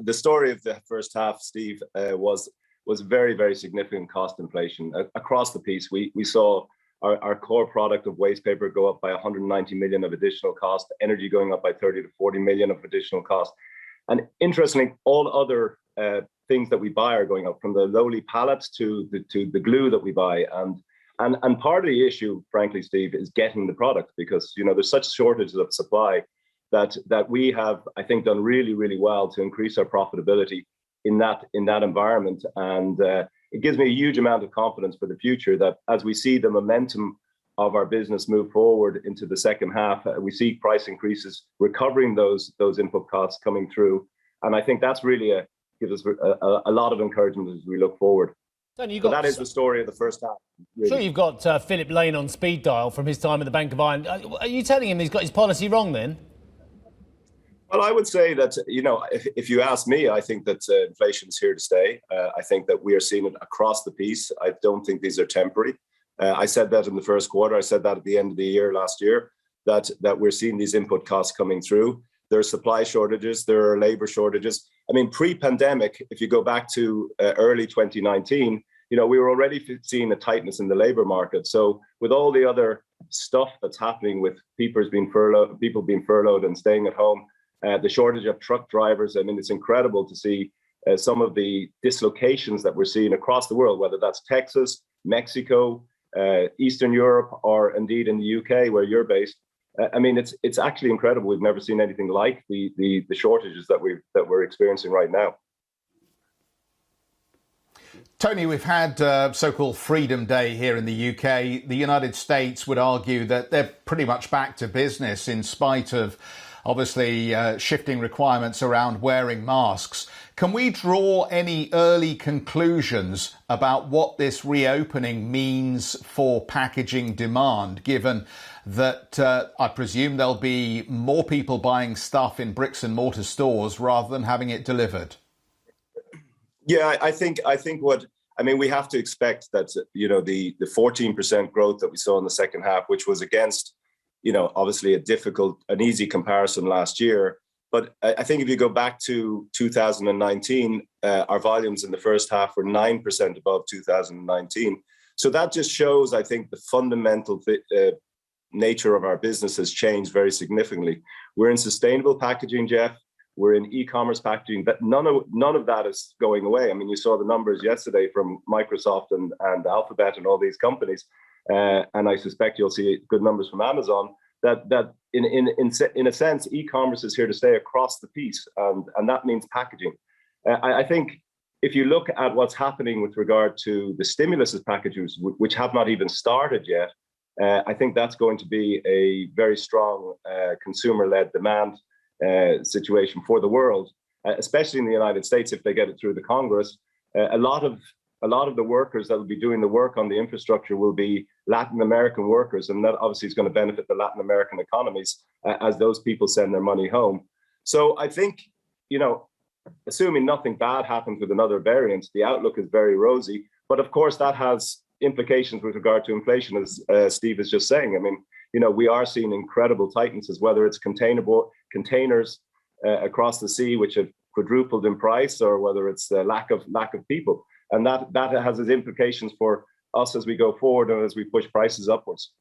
The story of the first half, Steve, was very, very significant cost inflation across the piece. We saw our core product of waste paper go up by 190 million of additional cost, energy going up by 30 to 40 million of additional cost. And interestingly, all other things that we buy are going up, from the lowly pallets to the glue that we buy. And part of the issue, frankly, Steve, is getting the product, because there's such shortages of supply that we have, I think, done really, really well to increase our profitability in that environment. And it gives me a huge amount of confidence for the future that as we see the momentum of our business move forward into the second half, we see price increases recovering those input costs coming through. And I think that's really gives us a lot of encouragement as we look forward. Tony, so that is the story of the first half. Really. Sure, you've got Philip Lane on speed dial from his time at the Bank of Ireland. Are you telling him he's got his policy wrong then? Well, I would say that, if you ask me, I think that inflation is here to stay. I think that we are seeing it across the piece. I don't think these are temporary. I said that in the first quarter. I said that at the end of the year last year, that we're seeing these input costs coming through. There are supply shortages. There are labor shortages. I mean, pre-pandemic, if you go back to early 2019, we were already seeing a tightness in the labor market. So with all the other stuff that's happening with people being furloughed and staying at home, the shortage of truck drivers, I mean, it's incredible to see some of the dislocations that we're seeing across the world, whether that's Texas, Mexico, Eastern Europe, or indeed in the UK where you're based. I mean, it's actually incredible. We've never seen anything like the shortages that we're experiencing right now. Tony, we've had so-called Freedom Day here in the UK. The United States would argue that they're pretty much back to business in spite of obviously shifting requirements around wearing masks. Can we draw any early conclusions about what this reopening means for packaging demand, given that I presume there'll be more people buying stuff in bricks and mortar stores rather than having it delivered? Yeah, I think we have to expect that, the 14% growth that we saw in the second half, which was against, obviously an easy comparison last year. But I think if you go back to 2019, our volumes in the first half were 9% above 2019. So that just shows, I think, the fundamental nature of our business has changed very significantly. We're in sustainable packaging, Jeff. We're in e-commerce packaging, but none of that is going away. I mean, you saw the numbers yesterday from Microsoft and Alphabet and all these companies. And I suspect you'll see good numbers from Amazon, that in a sense, e-commerce is here to stay across the piece, and that means packaging. I think if you look at what's happening with regard to the stimulus packages, which have not even started yet, I think that's going to be a very strong consumer-led demand situation for the world, especially in the United States if they get it through the Congress. A lot of the workers that will be doing the work on the infrastructure will be Latin American workers, and that obviously is going to benefit the Latin American economies as those people send their money home. So I think, assuming nothing bad happens with another variant, the outlook is very rosy. But of course, that has implications with regard to inflation, as Steve is just saying. I mean, we are seeing incredible tightnesses, whether it's containers across the sea, which have quadrupled in price, or whether it's the lack of people. And that has its implications for us as we go forward and as we push prices upwards.